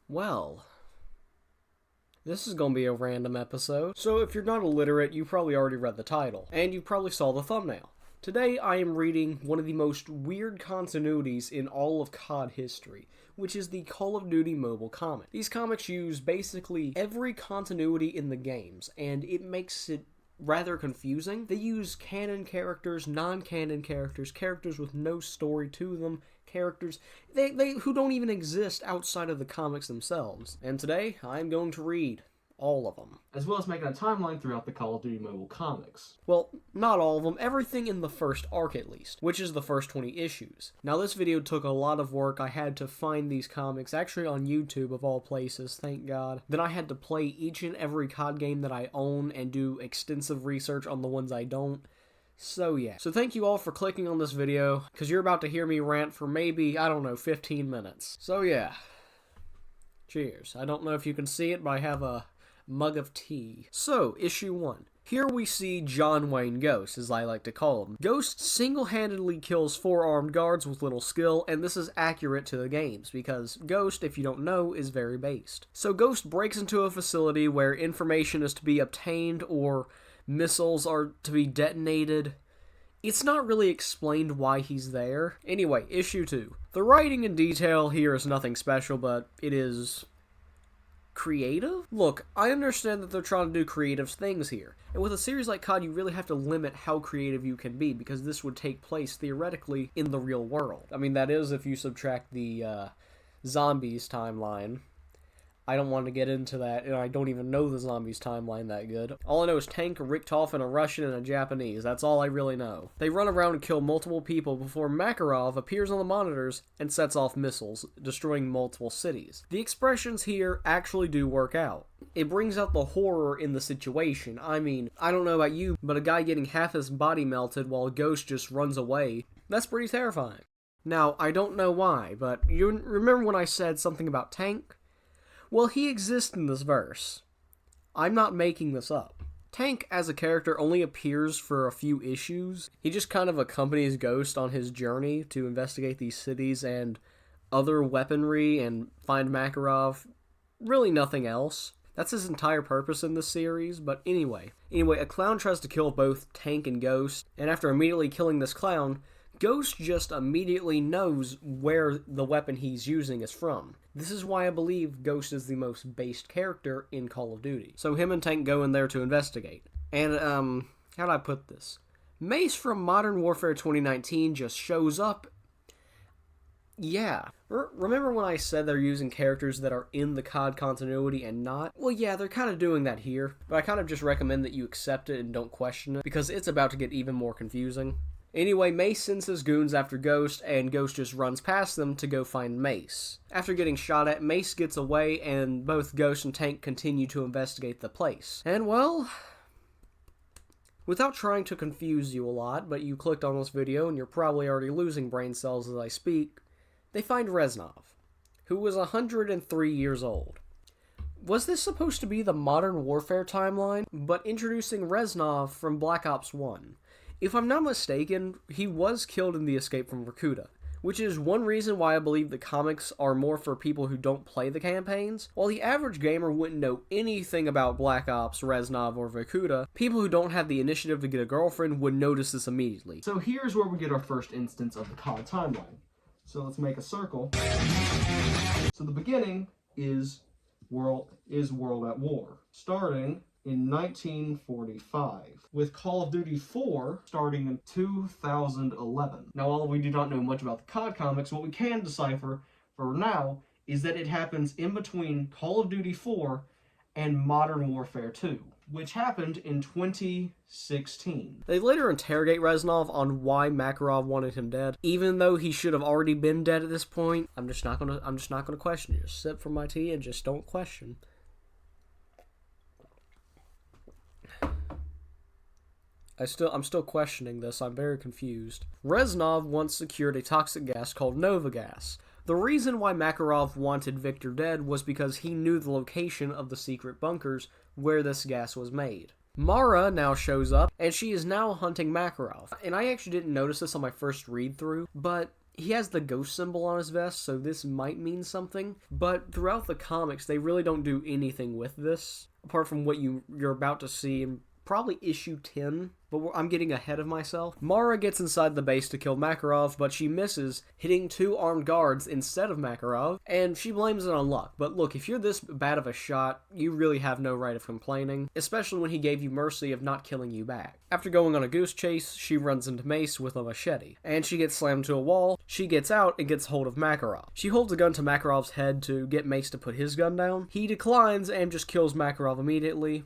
Well, this is gonna be a random episode, so if you're not illiterate, you probably already read the title, and you probably saw the thumbnail. Today I am reading one of the most weird continuities in all of COD history, which is the Call of Duty mobile comic. These comics use basically every continuity in the games, and it makes it rather confusing. They use canon characters, non-canon characters, characters with no story to them, characters they who don't even exist outside of the comics themselves. And today, I'm going to read all of them. As well as making a timeline throughout the Call of Duty mobile comics. Well, not all of them, everything in the first arc at least, which is the first 20 issues. Now this video took a lot of work. I had to find these comics, actually on YouTube of all places, thank God. Then I had to play each and every COD game that I own and do extensive research on the ones I don't. So yeah. So thank you all for clicking on this video, because you're about to hear me rant for maybe, I don't know, 15 minutes. So yeah. Cheers. I don't know if you can see it, but I have a mug of tea. So, issue 1. Here we see John Wayne Ghost, as I like to call him. Ghost single-handedly kills 4 armed guards with little skill, and this is accurate to the games, because Ghost, if you don't know, is very based. So Ghost breaks into a facility where information is to be obtained or missiles are to be detonated. It's not really explained why he's there. Anyway, issue 2. The writing and detail here is nothing special, but it is creative? Look, I understand that they're trying to do creative things here, and with a series like COD, you really have to limit how creative you can be, because this would take place, theoretically, in the real world. I mean, that is if you subtract the zombies timeline. I don't want to get into that, and I don't even know the zombies timeline that good. All I know is Tank, a Richtofen, a Russian, and a Japanese. That's all I really know. They run around and kill multiple people before Makarov appears on the monitors and sets off missiles, destroying multiple cities. The expressions here actually do work out. It brings out the horror in the situation. I mean, I don't know about you, but a guy getting half his body melted while a ghost just runs away, that's pretty terrifying. Now, I don't know why, but you remember when I said something about Tank? Well, he exists in this verse. I'm not making this up. Tank, as a character, only appears for a few issues. He just kind of accompanies Ghost on his journey to investigate these cities and other weaponry and find Makarov. Really nothing else. That's his entire purpose in this series, but anyway. Anyway, a clown tries to kill both Tank and Ghost, and after immediately killing this clown, Ghost just immediately knows where the weapon he's using is from. This is why I believe Ghost is the most based character in Call of Duty. So him and Tank go in there to investigate. And, how do I put this? Mace from Modern Warfare 2019 just shows up. Yeah. Remember when I said they're using characters that are in the COD continuity and not? Well, yeah, they're kind of doing that here. But I kind of just recommend that you accept it and don't question it, because it's about to get even more confusing. Anyway, Mace sends his goons after Ghost, and Ghost just runs past them to go find Mace. After getting shot at, Mace gets away, and both Ghost and Tank continue to investigate the place. And, well, without trying to confuse you a lot, but you clicked on this video and you're probably already losing brain cells as I speak, they find Reznov, who was 103 years old. Was this supposed to be the Modern Warfare timeline, but introducing Reznov from Black Ops 1? If I'm not mistaken, he was killed in the escape from Vorkuta, which is one reason why I believe the comics are more for people who don't play the campaigns. While the average gamer wouldn't know anything about Black Ops, Reznov, or Vorkuta, people who don't have the initiative to get a girlfriend would notice this immediately. So here's where we get our first instance of the COD timeline. So let's make a circle. So the beginning is World at War, starting in 1945, with Call of Duty 4 starting in 2011. Now, while we do not know much about the COD comics, what we can decipher for now is that it happens in between Call of Duty 4 and Modern Warfare 2, which happened in 2016. They later interrogate Reznov on why Makarov wanted him dead, even though he should have already been dead at this point. I'm just not gonna question you. Just sip from my tea and just don't question. I'm still questioning this. I'm very confused. Reznov once secured a toxic gas called Nova Gas. The reason why Makarov wanted Victor dead was because he knew the location of the secret bunkers where this gas was made. Mara now shows up, and she is now hunting Makarov. And I actually didn't notice this on my first read-through, but He has the ghost symbol on his vest, so this might mean something. But throughout the comics, they really don't do anything with this, apart from what you're about to see in probably issue 10, but I'm getting ahead of myself. Mara gets inside the base to kill Makarov, but she misses, hitting 2 armed guards instead of Makarov, and she blames it on luck. But look, if you're this bad of a shot, you really have no right of complaining, especially when he gave you mercy of not killing you back. After going on a goose chase, she runs into Mace with a machete, and she gets slammed to a wall. She gets out and gets hold of Makarov. She holds a gun to Makarov's head to get Mace to put his gun down. He declines and just kills Makarov immediately.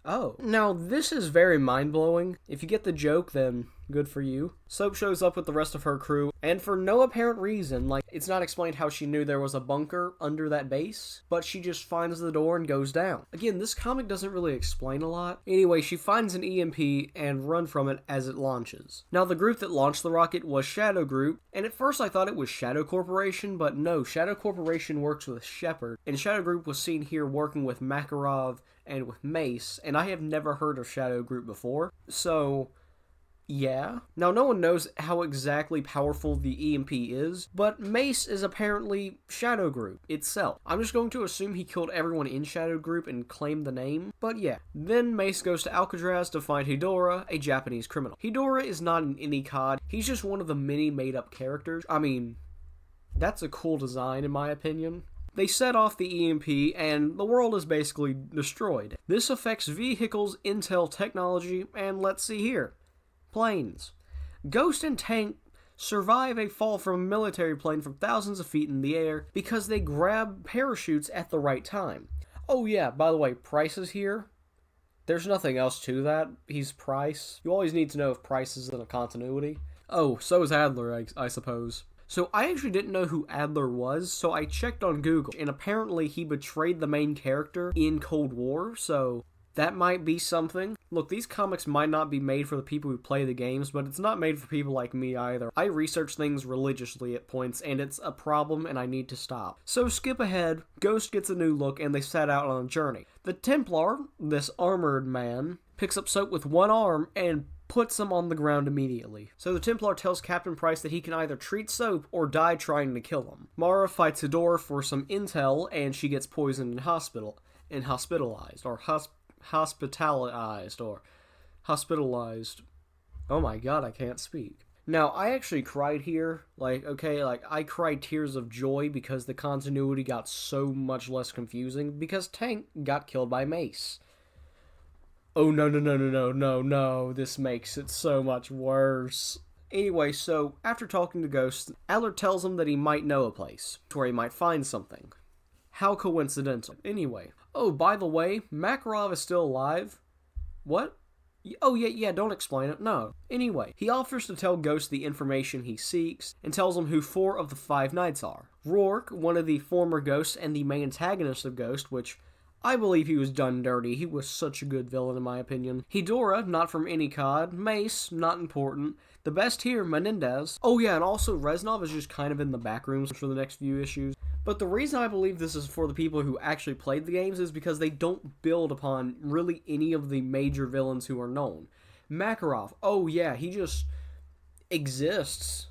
Oh. Now, this is very mind-blowing. If you get the joke, then good for you. Soap shows up with the rest of her crew, and for no apparent reason, like, it's not explained how she knew there was a bunker under that base, but she just finds the door and goes down. Again, this comic doesn't really explain a lot. Anyway, she finds an EMP and run from it as it launches. Now, the group that launched the rocket was Shadow Group, and at first I thought it was Shadow Corporation, but no, Shadow Corporation works with Shepard, and Shadow Group was seen here working with Makarov and with Mace, and I have never heard of Shadow Group before, so yeah. Now, no one knows how exactly powerful the EMP is, but Mace is apparently Shadow Group itself. I'm just going to assume he killed everyone in Shadow Group and claimed the name, but yeah. Then Mace goes to Alcatraz to find Hedora, a Japanese criminal. Hedora is not in any COD, he's just one of the many made-up characters. I mean, that's a cool design in my opinion. They set off the EMP, and the world is basically destroyed. This affects vehicles, intel, technology, and let's see here. Planes. Ghost and Tank survive a fall from a military plane from thousands of feet in the air because they grab parachutes at the right time. Oh yeah, by the way, Price is here. There's nothing else to that. He's Price. You always need to know if Price is in a continuity. Oh, so is Adler, I suppose. So I actually didn't know who Adler was, so I checked on Google, and apparently he betrayed the main character in Cold War, so that might be something. Look, these comics might not be made for the people who play the games, but it's not made for people like me either. I research things religiously at points, and it's a problem, and I need to stop. So skip ahead, Ghost gets a new look, and they set out on a journey. The Templar, this armored man, picks up Soap with one arm, and puts him on the ground immediately. So the Templar tells Captain Price that he can either treat Soap or die trying to kill him. Mara fights Hedora for some intel, and she gets poisoned and hospitalized, Oh my god, I can't speak. Now, I actually cried here, I cried tears of joy because the continuity got so much less confusing, because Tank got killed by Mace. Oh no, this makes it so much worse. Anyway, so, after talking to Ghost, Adler tells him that he might know a place, where he might find something. How coincidental. Anyway. Oh, by the way, Makarov is still alive? What? Oh, yeah, don't explain it. No. Anyway, he offers to tell Ghost the information he seeks, and tells him who 4 of the 5 knights are. Rourke, one of the former Ghosts and the main antagonist of Ghost, which I believe he was done dirty. He was such a good villain in my opinion. Hedora, not from any COD. Mace, not important. The best here, Menendez. Oh yeah, and also Reznov is just kind of in the back rooms for the next few issues. But the reason I believe this is for the people who actually played the games is because they don't build upon really any of the major villains who are known. Makarov, oh yeah, he just exists.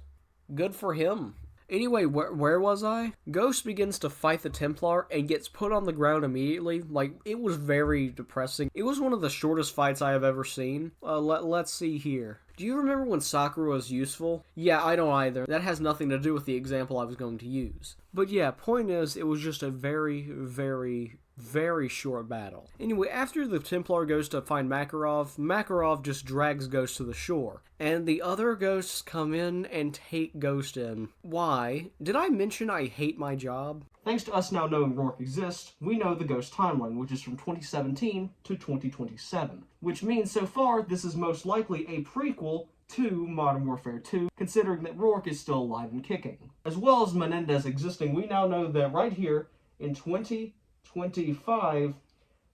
Good for him. Anyway, where was I? Ghost begins to fight the Templar and gets put on the ground immediately. It was very depressing. It was one of the shortest fights I have ever seen. Let's see here. Do you remember when Sakura was useful? Yeah, I don't either. That has nothing to do with the example I was going to use. But yeah, point is, it was just a very, very, very short battle. Anyway, after the Templar goes to find Makarov, Makarov just drags Ghost to the shore. And the other ghosts come in and take Ghost in. Why? Did I mention I hate my job? Thanks to us now knowing Rourke exists, we know the Ghost timeline, which is from 2017 to 2027. Which means, so far, this is most likely a prequel to Modern Warfare 2, considering that Rourke is still alive and kicking. As well as Menendez existing, we now know that right here, in 2025,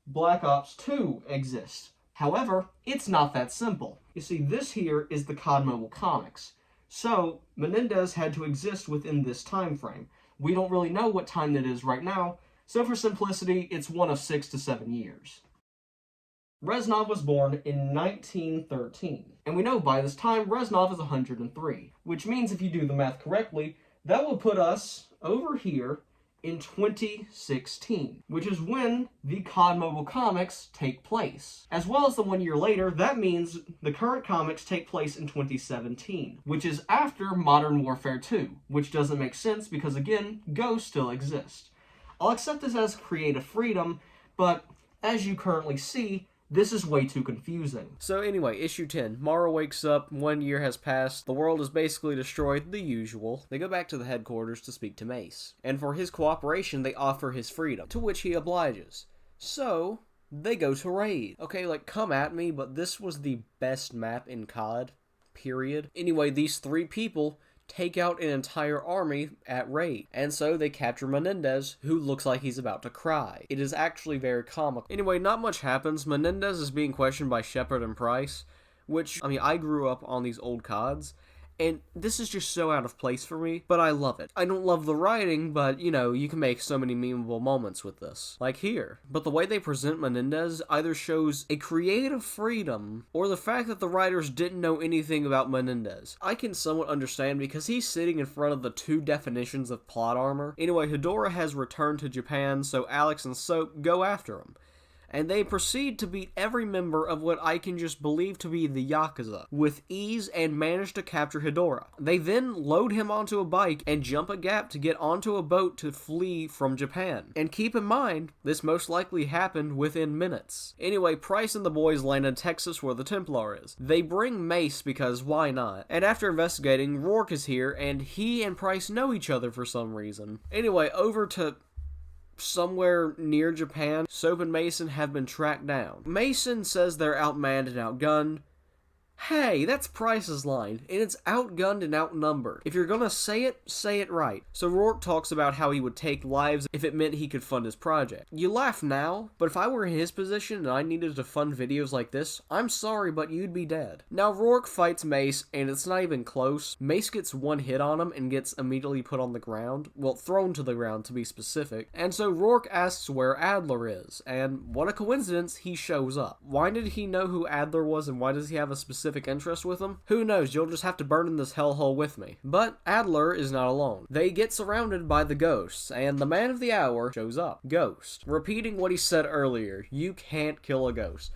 Black Ops 2 exists. However, it's not that simple. You see, this here is the CodM Comics. So, Menendez had to exist within this time frame. We don't really know what time that is right now, so for simplicity, it's one of 6 to 7 years. Reznov was born in 1913, and we know by this time Reznov is 103, which means if you do the math correctly, that will put us over here in 2016, which is when the COD Mobile comics take place. As well as the 1 year later, that means the current comics take place in 2017, which is after Modern Warfare 2, which doesn't make sense because, again, Ghosts still exist. I'll accept this as creative freedom, but as you currently see, this is way too confusing. So anyway, issue 10. Mara wakes up, 1 year has passed, the world is basically destroyed, the usual. They go back to the headquarters to speak to Mace. And for his cooperation, they offer his freedom, to which he obliges. So, they go to raid. Okay, like, come at me, but this was the best map in COD, period. Anyway, these 3 people take out an entire army at raid. And so they capture Menendez, who looks like he's about to cry. It is actually very comical. Anyway, not much happens. Menendez is being questioned by Shepard and Price, which, I mean, I grew up on these old CODs, and this is just so out of place for me, but I love it. I don't love the writing, but, you know, you can make so many memeable moments with this. Like here. But the way they present Menendez either shows a creative freedom, or the fact that the writers didn't know anything about Menendez. I can somewhat understand because he's sitting in front of the 2 definitions of plot armor. Anyway, Hedora has returned to Japan, so Alex and Soap go after him. And they proceed to beat every member of what I can just believe to be the Yakuza with ease and manage to capture Hedora. They then load him onto a bike and jump a gap to get onto a boat to flee from Japan. And keep in mind, this most likely happened within minutes. Anyway, Price and the boys land in Texas where the Templar is. They bring Mace because why not? And after investigating, Rourke is here and he and Price know each other for some reason. Anyway, over to somewhere near Japan, Soap and Mason have been tracked down. Mason says they're outmanned and outgunned. Hey, that's Price's line, and it's outgunned and outnumbered. If you're gonna say it right. So Rourke talks about how he would take lives if it meant he could fund his project. You laugh now, but if I were in his position and I needed to fund videos like this, I'm sorry, but you'd be dead. Now Rourke fights Mace, and it's not even close. Mace gets 1 hit on him and gets immediately put on the ground. Well, thrown to the ground to be specific. And so Rourke asks where Adler is, and what a coincidence, he shows up. Why did he know who Adler was, and why does he have a specific interest with him? Who knows, you'll just have to burn in this hellhole with me. But Adler is not alone. They get surrounded by the ghosts, and the man of the hour shows up. Ghost. Repeating what he said earlier, you can't kill a ghost.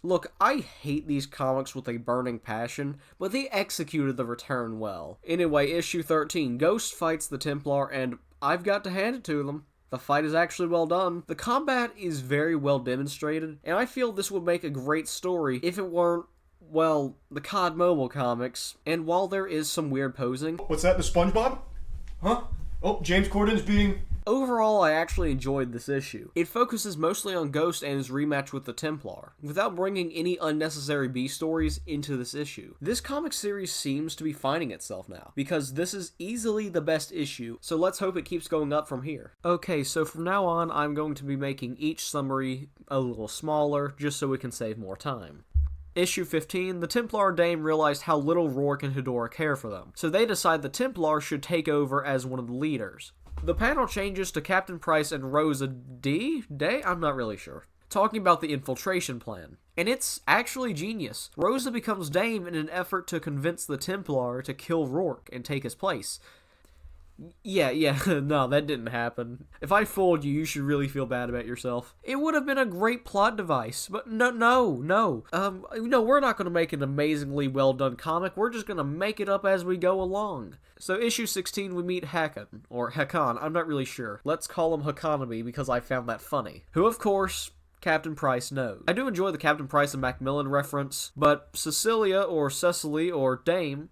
Look, I hate these comics with a burning passion, but they executed the return well. Anyway, issue 13, Ghost fights the Templar, and I've got to hand it to them. The fight is actually well done. The combat is very well demonstrated, and I feel this would make a great story if it weren't, well, the COD Mobile comics. And while there is some weird posing... What's that, the SpongeBob? Huh? Oh, James Corden's being... Overall, I actually enjoyed this issue. It focuses mostly on Ghost and his rematch with the Templar, without bringing any unnecessary B-stories into this issue. This comic series seems to be finding itself now, because this is easily the best issue, so let's hope it keeps going up from here. Okay, so from now on, I'm going to be making each summary a little smaller, just so we can save more time. Issue 15, the Templar Dame realized how little Rourke and Hedora care for them, so they decide the Templar should take over as one of the leaders. The panel changes to Captain Price and Rosa Day? I'm not really sure. Talking about the infiltration plan. And it's actually genius. Rosa becomes Dame in an effort to convince the Templar to kill Rourke and take his place. Yeah, no, that didn't happen. If I fooled you, you should really feel bad about yourself. It would have been a great plot device, but no. We're not going to make an amazingly well-done comic, we're just going to make it up as we go along. So issue 16, we meet Hakan, or Hakan, I'm not really sure. Let's call him Hakanabe because I found that funny. Who, of course, Captain Price knows. I do enjoy the Captain Price and Macmillan reference, but Cecilia, or Cecily, or Dame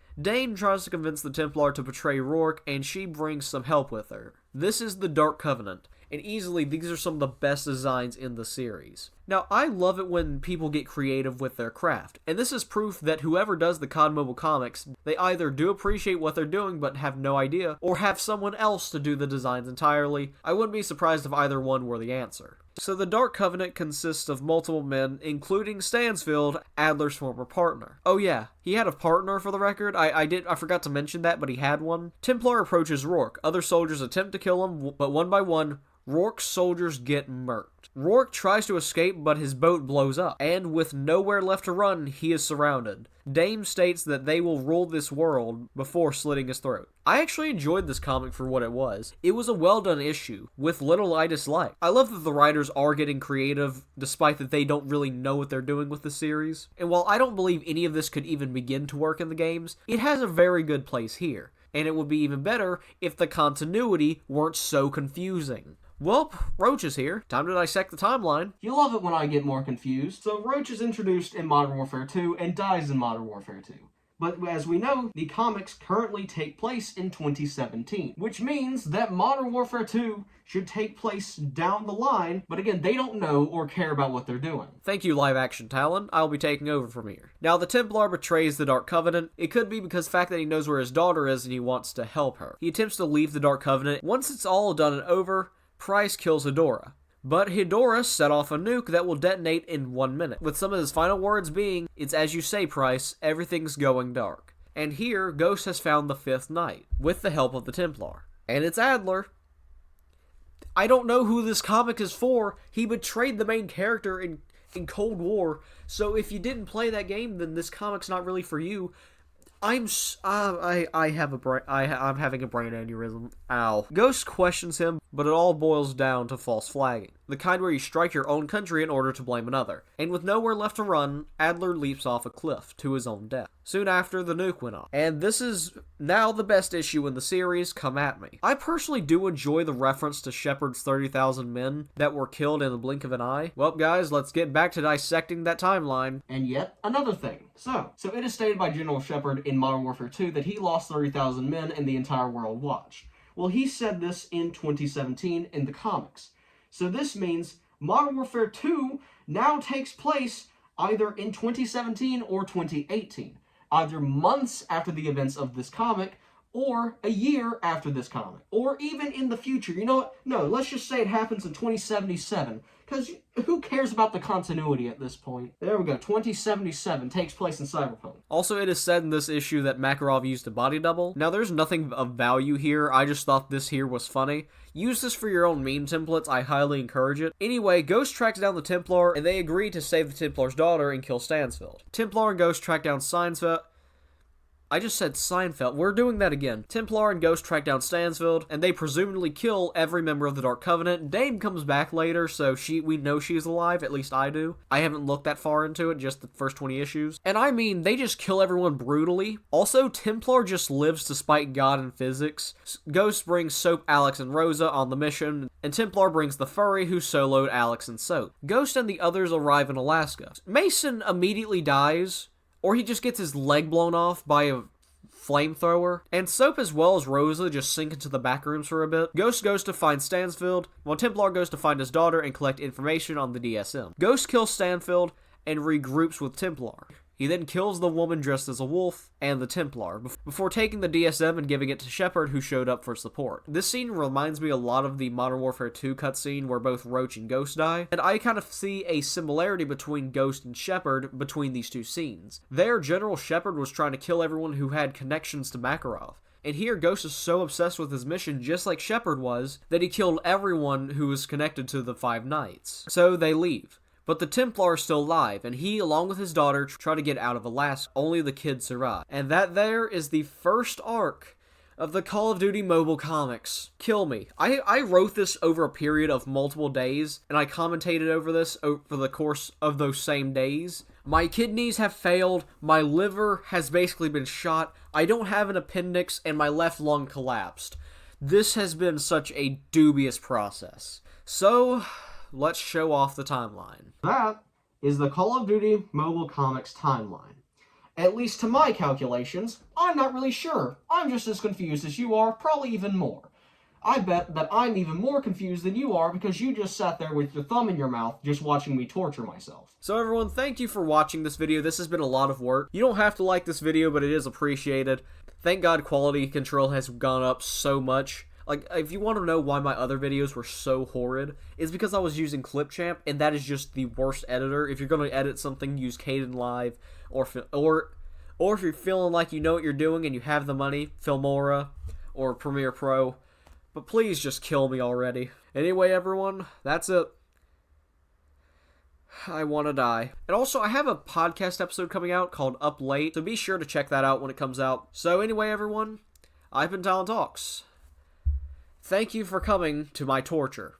tries to convince the Templar to betray Rourke, and she brings some help with her. This is the Dark Covenant, and easily these are some of the best designs in the series. Now, I love it when people get creative with their craft, and this is proof that whoever does the COD Mobile comics, they either do appreciate what they're doing but have no idea, or have someone else to do the designs entirely. I wouldn't be surprised if either one were the answer. So the Dark Covenant consists of multiple men, including Stansfield, Adler's former partner. Oh yeah, he had a partner for the record. I forgot to mention that, but he had one. Templar approaches Rourke. Other soldiers attempt to kill him, but one by one, Rourke's soldiers get murked. Rourke tries to escape, but his boat blows up, and with nowhere left to run, he is surrounded. Dame states that they will rule this world before slitting his throat. I actually enjoyed this comic for what it was. It was a well-done issue, with little I disliked. I love that the writers are getting creative, despite that they don't really know what they're doing with the series. And while I don't believe any of this could even begin to work in the games, it has a very good place here. And it would be even better if the continuity weren't so confusing. Well, Roach is here. Time to dissect the timeline. You love it when I get more confused. So Roach is introduced in Modern Warfare 2 and dies in Modern Warfare 2. But as we know, the comics currently take place in 2017, which means that Modern Warfare 2 should take place down the line, but again, they don't know or care about what they're doing. Thank you, live action Talon. I'll be taking over from here. Now, the Templar betrays the Dark Covenant. It could be because of the fact that he knows where his daughter is and he wants to help her. He attempts to leave the Dark Covenant. Once it's all done and over, Price kills Hedora. But Hedora set off a nuke that will detonate in 1 minute, with some of his final words being, "It's as you say, Price, everything's going dark." And here, Ghost has found the 5th Knight, with the help of the Templar. And it's Adler. I don't know who this comic is for. He betrayed the main character in Cold War, so if you didn't play that game, then this comic's not really for you. I'm having a brain aneurysm. Ow. Ghost questions him, but it all boils down to false flagging. The kind where you strike your own country in order to blame another. And with nowhere left to run, Adler leaps off a cliff to his own death. Soon after, the nuke went off. And this is now the best issue in the series, come at me. I personally do enjoy the reference to Shepard's 30,000 men that were killed in the blink of an eye. Well, guys, let's get back to dissecting that timeline. And yet, another thing. So it is stated by General Shepard in Modern Warfare 2 that he lost 30,000 men and the entire world watched. Well, he said this in 2017 in the comics. So this means Modern Warfare 2 now takes place either in 2017 or 2018. Either months after the events of this comic, or a year after this comic. Or even in the future. You know what? No, let's just say it happens in 2077. Because who cares about the continuity at this point? There we go. 2077 takes place in Cyberpunk. Also, it is said in this issue that Makarov used a body double. Now, there's nothing of value here. I just thought this here was funny. Use this for your own meme templates. I highly encourage it. Anyway, Ghost tracks down the Templar, and they agree to save the Templar's daughter and kill Stansfeld. Templar and Ghost track down Seinfeld. I just said Seinfeld. We're doing that again. Templar and Ghost track down Stansfeld, and they presumably kill every member of the Dark Covenant. Dame comes back later, so we know she's alive. At least I do. I haven't looked that far into it, just the first 20 issues. And I mean, they just kill everyone brutally. Also, Templar just lives to spite God and physics. Ghost brings Soap, Alex, and Rosa on the mission, and Templar brings the furry who soloed Alex and Soap. Ghost and the others arrive in Alaska. Mason immediately dies, or he just gets his leg blown off by a flamethrower. And Soap as well as Rosa just sink into the back rooms for a bit. Ghost goes to find Stansfeld, while Templar goes to find his daughter and collect information on the DSM. Ghost kills Stansfeld and regroups with Templar. He then kills the woman dressed as a wolf and the Templar, before taking the DSM and giving it to Shepard, who showed up for support. This scene reminds me a lot of the Modern Warfare 2 cutscene where both Roach and Ghost die, and I kind of see a similarity between Ghost and Shepard between these two scenes. There, General Shepard was trying to kill everyone who had connections to Makarov. And here, Ghost is so obsessed with his mission, just like Shepard was, that he killed everyone who was connected to the 5 Knights. So they leave. But the Templar is still alive, and he, along with his daughter, try to get out of Alaska. Only the kids survive. And that there is the first arc of the Call of Duty mobile comics. Kill me. I wrote this over a period of multiple days, and I commentated over this over the course of those same days. My kidneys have failed, my liver has basically been shot, I don't have an appendix, and my left lung collapsed. This has been such a dubious process. So let's show off the timeline. That is the Call of Duty mobile comics timeline. At least to my calculations, I'm not really sure. I'm just as confused as you are, probably even more. I bet that I'm even more confused than you are because you just sat there with your thumb in your mouth just watching me torture myself. So everyone, thank you for watching this video. This has been a lot of work. You don't have to like this video, but it is appreciated. Thank God quality control has gone up so much. Like, if you want to know why my other videos were so horrid, it's because I was using Clipchamp, and that is just the worst editor. If you're going to edit something, use Kdenlive, or if you're feeling like you know what you're doing and you have the money, Filmora or Premiere Pro. But please just kill me already. Anyway, everyone, that's it. I want to die. And also, I have a podcast episode coming out called Up Late, so be sure to check that out when it comes out. So anyway, everyone, I've been Talon Talks. Thank you for coming to my torture.